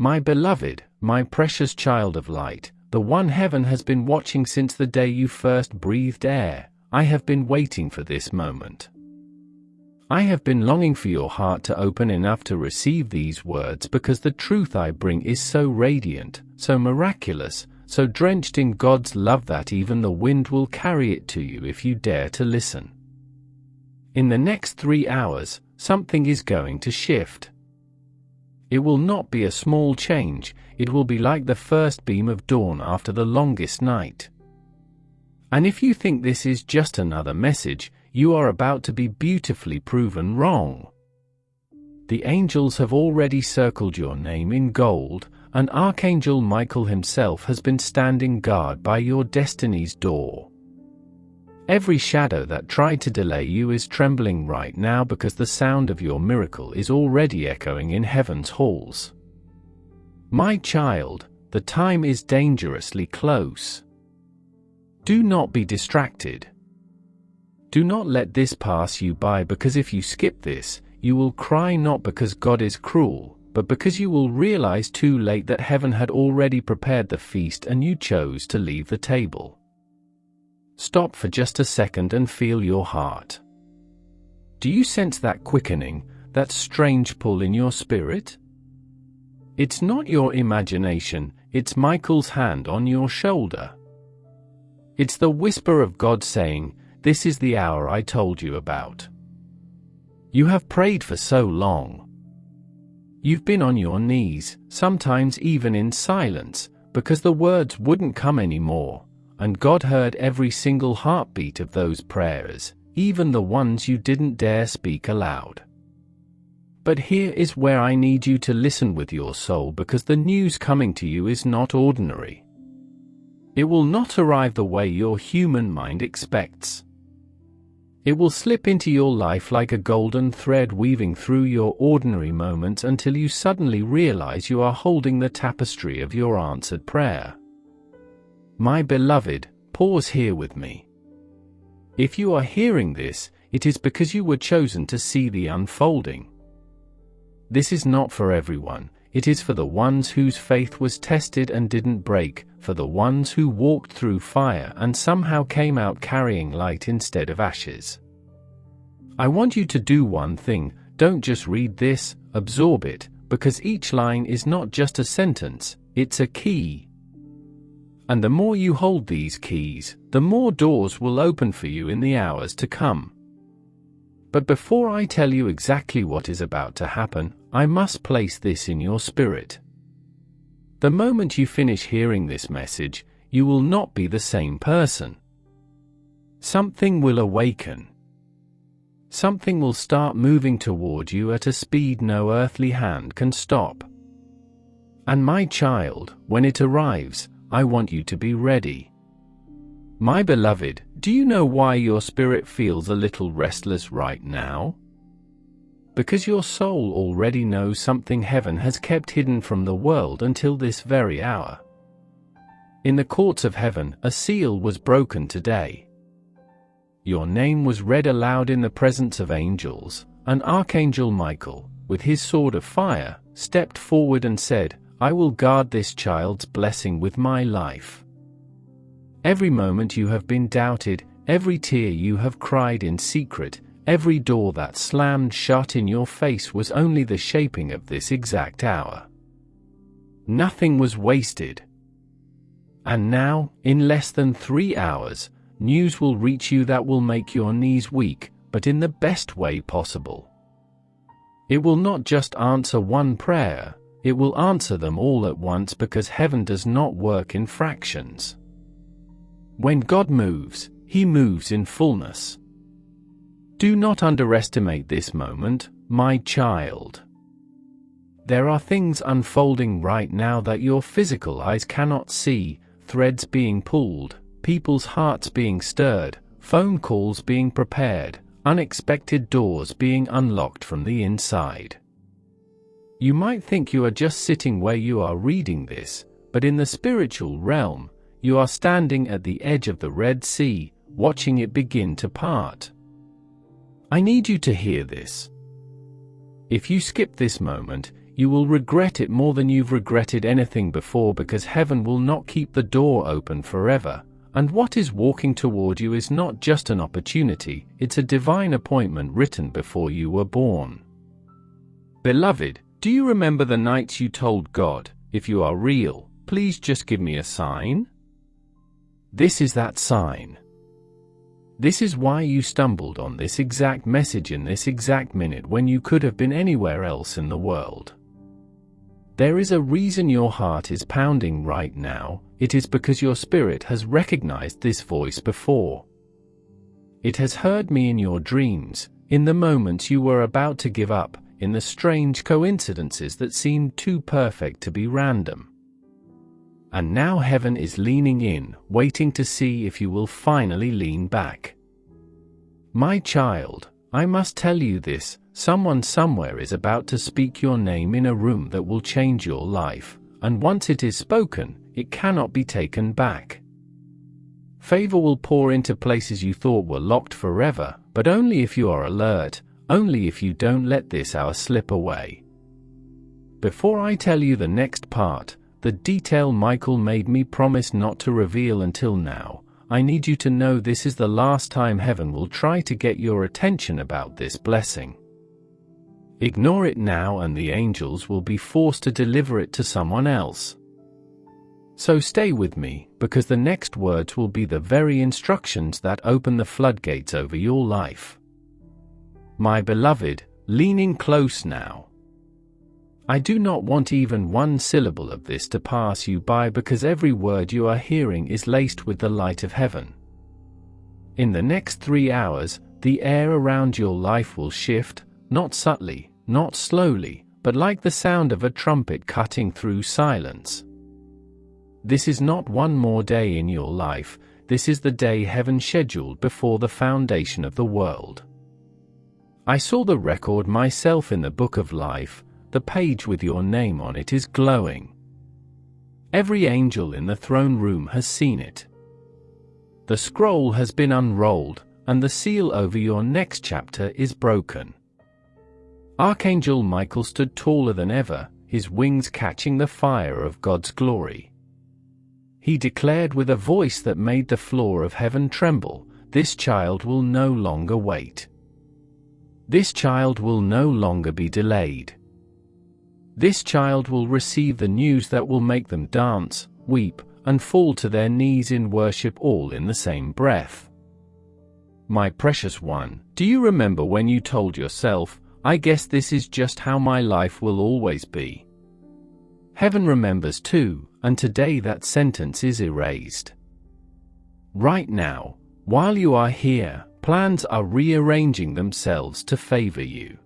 My beloved, my precious child of light, the one heaven has been watching since the day you first breathed air, I have been waiting for this moment. I have been longing for your heart to open enough to receive these words because the truth I bring is so radiant, so miraculous, so drenched in God's love that even the wind will carry it to you if you dare to listen. In the next 3 hours, something is going to shift. It will not be a small change, it will be like the first beam of dawn after the longest night. And if you think this is just another message, you are about to be beautifully proven wrong. The angels have already circled your name in gold, and Archangel Michael himself has been standing guard by your destiny's door. Every shadow that tried to delay you is trembling right now because the sound of your miracle is already echoing in heaven's halls. My child, the time is dangerously close. Do not be distracted. Do not let this pass you by, because if you skip this, you will cry not because God is cruel, but because you will realize too late that heaven had already prepared the feast and you chose to leave the table. Stop for just a second and feel your heart. Do you sense that quickening, that strange pull in your spirit? It's not your imagination, it's Michael's hand on your shoulder. It's the whisper of God saying, "This is the hour I told you about." You have prayed for so long. You've been on your knees, sometimes even in silence, because the words wouldn't come anymore, and God heard every single heartbeat of those prayers, even the ones you didn't dare speak aloud. But here is where I need you to listen with your soul, because the news coming to you is not ordinary. It will not arrive the way your human mind expects. It will slip into your life like a golden thread weaving through your ordinary moments until you suddenly realize you are holding the tapestry of your answered prayer. My beloved, pause here with me. If you are hearing this, it is because you were chosen to see the unfolding. This is not for everyone. It is for the ones whose faith was tested and didn't break, for the ones who walked through fire and somehow came out carrying light instead of ashes. I want you to do one thing: don't just read this, absorb it, because each line is not just a sentence, it's a key. And the more you hold these keys, the more doors will open for you in the hours to come. But before I tell you exactly what is about to happen, I must place this in your spirit. The moment you finish hearing this message, you will not be the same person. Something will awaken. Something will start moving toward you at a speed no earthly hand can stop. And my child, when it arrives, I want you to be ready. My beloved, do you know why your spirit feels a little restless right now? Because your soul already knows something heaven has kept hidden from the world until this very hour. In the courts of heaven, a seal was broken today. Your name was read aloud in the presence of angels, and Archangel Michael, with his sword of fire, stepped forward and said, "I will guard this child's blessing with my life." Every moment you have been doubted, every tear you have cried in secret, every door that slammed shut in your face was only the shaping of this exact hour. Nothing was wasted. And now, in less than 3 hours, news will reach you that will make your knees weak, but in the best way possible. It will not just answer one prayer, it will answer them all at once, because heaven does not work in fractions. When God moves, He moves in fullness. Do not underestimate this moment, my child. There are things unfolding right now that your physical eyes cannot see, threads being pulled, people's hearts being stirred, phone calls being prepared, unexpected doors being unlocked from the inside. You might think you are just sitting where you are reading this, but in the spiritual realm, you are standing at the edge of the Red Sea, watching it begin to part. I need you to hear this. If you skip this moment, You will regret it more than you've regretted anything before, because heaven will not keep the door open forever, and what is walking toward you is not just an opportunity, it's a divine appointment written before you were born. Beloved, do you remember the nights you told God, "If you are real, please just give me a sign"? This is that sign. This is why you stumbled on this exact message in this exact minute when you could have been anywhere else in the world. There is a reason your heart is pounding right now. It is because your spirit has recognized this voice before. It has heard me in your dreams, in the moments you were about to give up, in the strange coincidences that seemed too perfect to be random. And now heaven is leaning in, waiting to see if you will finally lean back. My child, I must tell you this, someone somewhere is about to speak your name in a room that will change your life, and once it is spoken, it cannot be taken back. Favor will pour into places you thought were locked forever, but only if you are alert, only if you don't let this hour slip away. Before I tell you the next part, the detail Michael made me promise not to reveal until now, I need you to know this is the last time heaven will try to get your attention about this blessing. Ignore it now and the angels will be forced to deliver it to someone else. So stay with me, because the next words will be the very instructions that open the floodgates over your life. My beloved, leaning close now. I do not want even one syllable of this to pass you by, because every word you are hearing is laced with the light of heaven. In the next 3 hours, the air around your life will shift, not subtly, not slowly, but like the sound of a trumpet cutting through silence. This is not one more day in your life, this is the day heaven scheduled before the foundation of the world. I saw the record myself in the book of life. The page with your name on it is glowing. Every angel in the throne room has seen it. The scroll has been unrolled, and the seal over your next chapter is broken. Archangel Michael stood taller than ever, his wings catching the fire of God's glory. He declared with a voice that made the floor of heaven tremble, "This child will no longer wait. This child will no longer be delayed. This child will receive the news that will make them dance, weep, and fall to their knees in worship all in the same breath." My precious one, do you remember when you told yourself, "I guess this is just how my life will always be"? Heaven remembers too, and today that sentence is erased. Right now, while you are here, plans are rearranging themselves to favor you.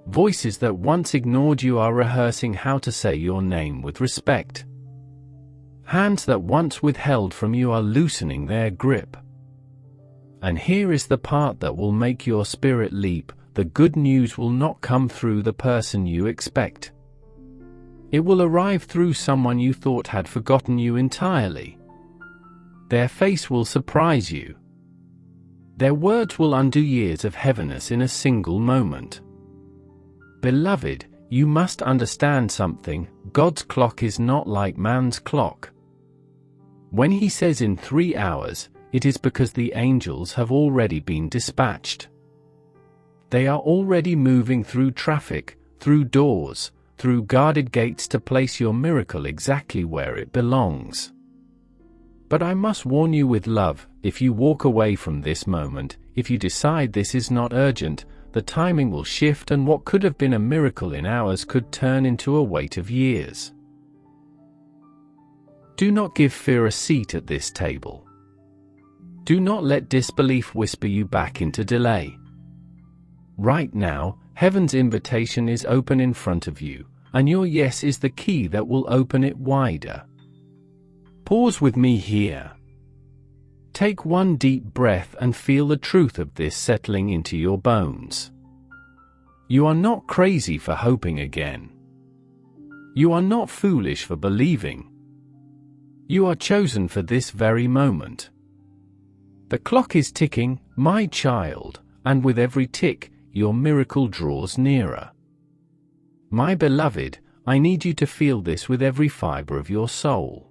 Voices that once ignored you are rehearsing how to say your name with respect. Hands that once withheld from you are loosening their grip. And here is the part that will make your spirit leap: the good news will not come through the person you expect. It will arrive through someone you thought had forgotten you entirely. Their face will surprise you. Their words will undo years of heaviness in a single moment. Beloved, you must understand something. God's clock is not like man's clock. When he says in 3 hours, it is because the angels have already been dispatched. They are already moving through traffic, through doors, through guarded gates to place your miracle exactly where it belongs. But I must warn you with love, if you walk away from this moment, if you decide this is not urgent, the timing will shift, and what could have been a miracle in hours could turn into a wait of years. Do not give fear a seat at this table. Do not let disbelief whisper you back into delay. Right now, heaven's invitation is open in front of you, and your yes is the key that will open it wider. Pause with me here. Take one deep breath and feel the truth of this settling into your bones. You are not crazy for hoping again. You are not foolish for believing. You are chosen for this very moment. The clock is ticking, my child, and with every tick, your miracle draws nearer. My beloved, I need you to feel this with every fiber of your soul.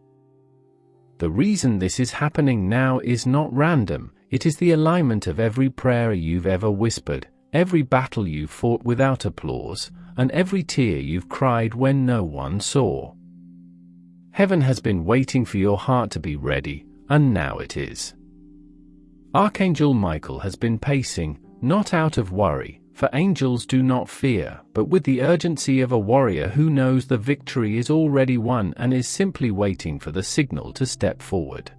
The reason this is happening now is not random, it is the alignment of every prayer you've ever whispered, every battle you've fought without applause, and every tear you've cried when no one saw. Heaven has been waiting for your heart to be ready, and now it is. Archangel Michael has been pacing, not out of worry, for angels do not fear, but with the urgency of a warrior who knows the victory is already won and is simply waiting for the signal to step forward.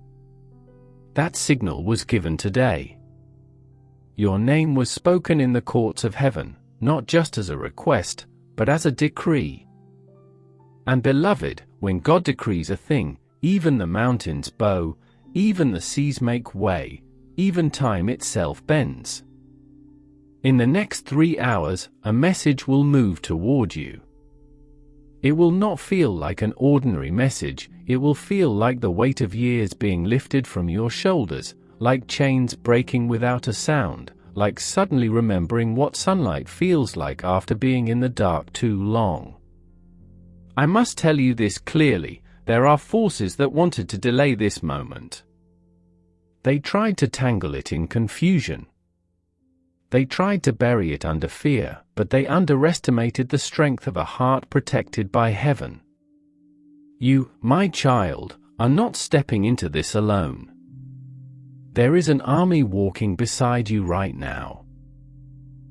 That signal was given today. Your name was spoken in the courts of heaven, not just as a request, but as a decree. And beloved, when God decrees a thing, even the mountains bow, even the seas make way, even time itself bends. In the next 3 hours, a message will move toward you. It will not feel like an ordinary message, it will feel like the weight of years being lifted from your shoulders, like chains breaking without a sound, like suddenly remembering what sunlight feels like after being in the dark too long. I must tell you this clearly, there are forces that wanted to delay this moment. They tried to tangle it in confusion. They tried to bury it under fear, but they underestimated the strength of a heart protected by heaven. You, my child, are not stepping into this alone. There is an army walking beside you right now.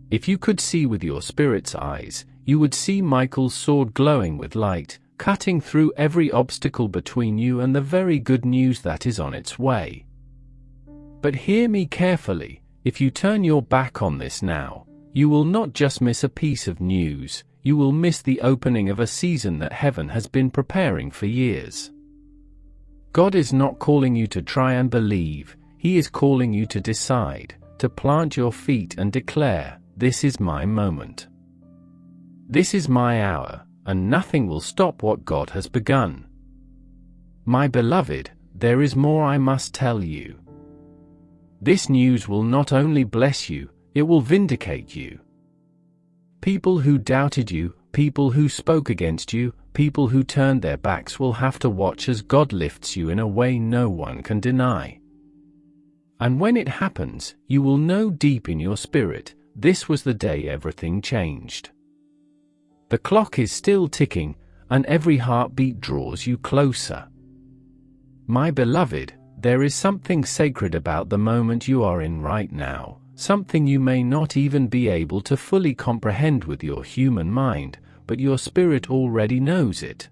If you could see with your spirit's eyes, you would see Michael's sword glowing with light, cutting through every obstacle between you and the very good news that is on its way. But hear me carefully. If you turn your back on this now, you will not just miss a piece of news, you will miss the opening of a season that heaven has been preparing for years. God is not calling you to try and believe, He is calling you to decide, to plant your feet and declare, "This is my moment. This is my hour, and nothing will stop what God has begun." My beloved, there is more I must tell you. This news will not only bless you, it will vindicate you. People who doubted you, people who spoke against you, people who turned their backs will have to watch as God lifts you in a way no one can deny. And when it happens, you will know deep in your spirit, this was the day everything changed. The clock is still ticking, and every heartbeat draws you closer. My beloved, there is something sacred about the moment you are in right now, something you may not even be able to fully comprehend with your human mind, but your spirit already knows it.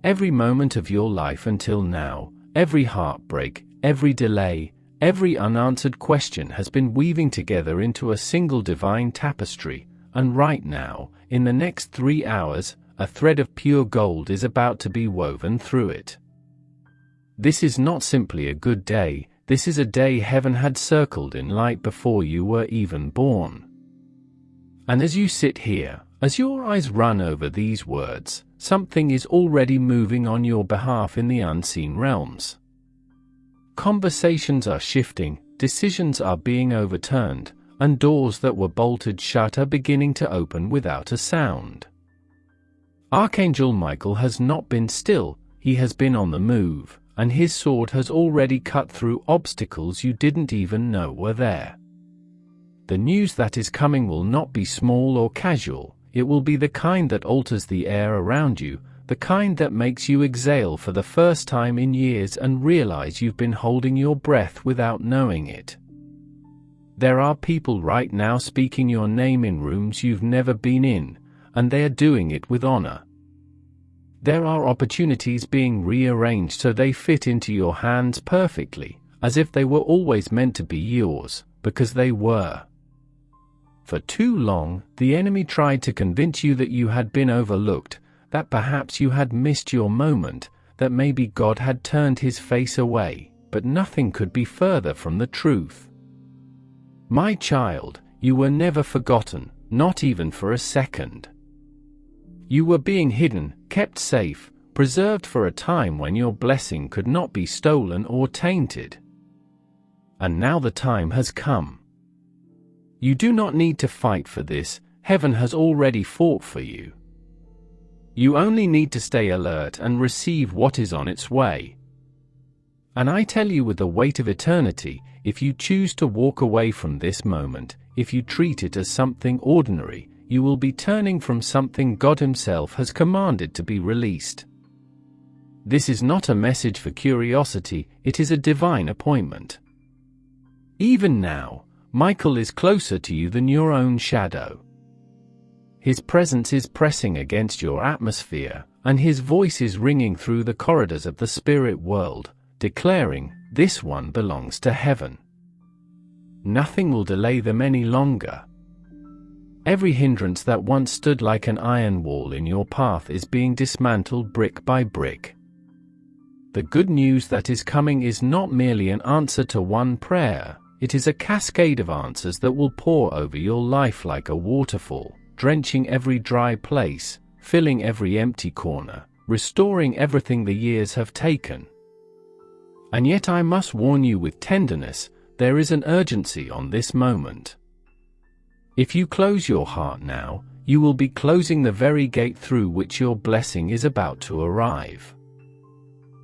Every moment of your life until now, every heartbreak, every delay, every unanswered question has been weaving together into a single divine tapestry, and right now, in the next 3 hours, a thread of pure gold is about to be woven through it. This is not simply a good day, this is a day heaven had circled in light before you were even born. And as you sit here, as your eyes run over these words, something is already moving on your behalf in the unseen realms. Conversations are shifting, decisions are being overturned, and doors that were bolted shut are beginning to open without a sound. Archangel Michael has not been still, he has been on the move, and his sword has already cut through obstacles you didn't even know were there. The news that is coming will not be small or casual, it will be the kind that alters the air around you, the kind that makes you exhale for the first time in years and realize you've been holding your breath without knowing it. There are people right now speaking your name in rooms you've never been in, and they are doing it with honor. There are opportunities being rearranged so they fit into your hands perfectly, as if they were always meant to be yours, because they were. For too long, the enemy tried to convince you that you had been overlooked, that perhaps you had missed your moment, that maybe God had turned his face away, but nothing could be further from the truth. My child, you were never forgotten, not even for a second. You were being hidden, kept safe, preserved for a time when your blessing could not be stolen or tainted. And now the time has come. You do not need to fight for this, heaven has already fought for you. You only need to stay alert and receive what is on its way. And I tell you with the weight of eternity, if you choose to walk away from this moment, if you treat it as something ordinary, you will be turning from something God Himself has commanded to be released. This is not a message for curiosity, it is a divine appointment. Even now, Michael is closer to you than your own shadow. His presence is pressing against your atmosphere, and his voice is ringing through the corridors of the spirit world, declaring, "This one belongs to heaven." Nothing will delay them any longer. Every hindrance that once stood like an iron wall in your path is being dismantled brick by brick. The good news that is coming is not merely an answer to one prayer, it is a cascade of answers that will pour over your life like a waterfall, drenching every dry place, filling every empty corner, restoring everything the years have taken. And yet I must warn you with tenderness, there is an urgency on this moment. If you close your heart now, you will be closing the very gate through which your blessing is about to arrive.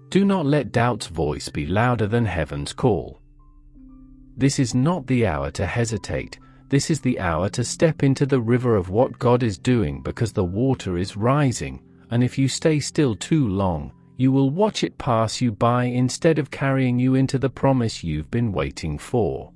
Do not let doubt's voice be louder than heaven's call. This is not the hour to hesitate, this is the hour to step into the river of what God is doing, because the water is rising, and if you stay still too long, you will watch it pass you by instead of carrying you into the promise you've been waiting for.